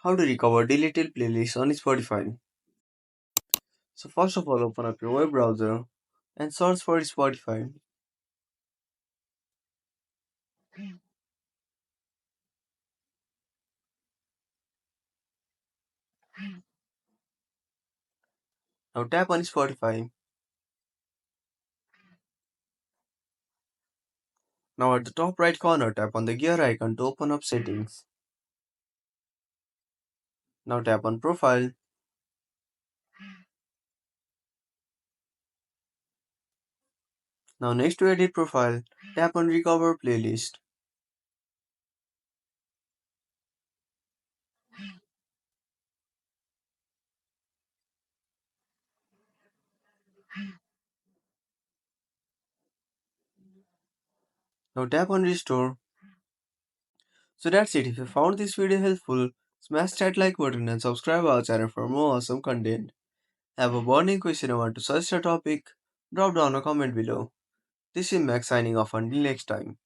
How to recover deleted playlists on Spotify. So first of all, open up your web browser and search for Spotify. Now tap on Spotify. Now at the top right corner, tap on the gear icon to open up settings. Now tap on profile. Now next to edit profile, tap on recover playlist. Now tap on restore. So that's it. If you found this video helpful, smash that like button and subscribe our channel for more awesome content. Have a burning question or want to suggest a topic? Drop down a comment below. This is Max signing off until next time.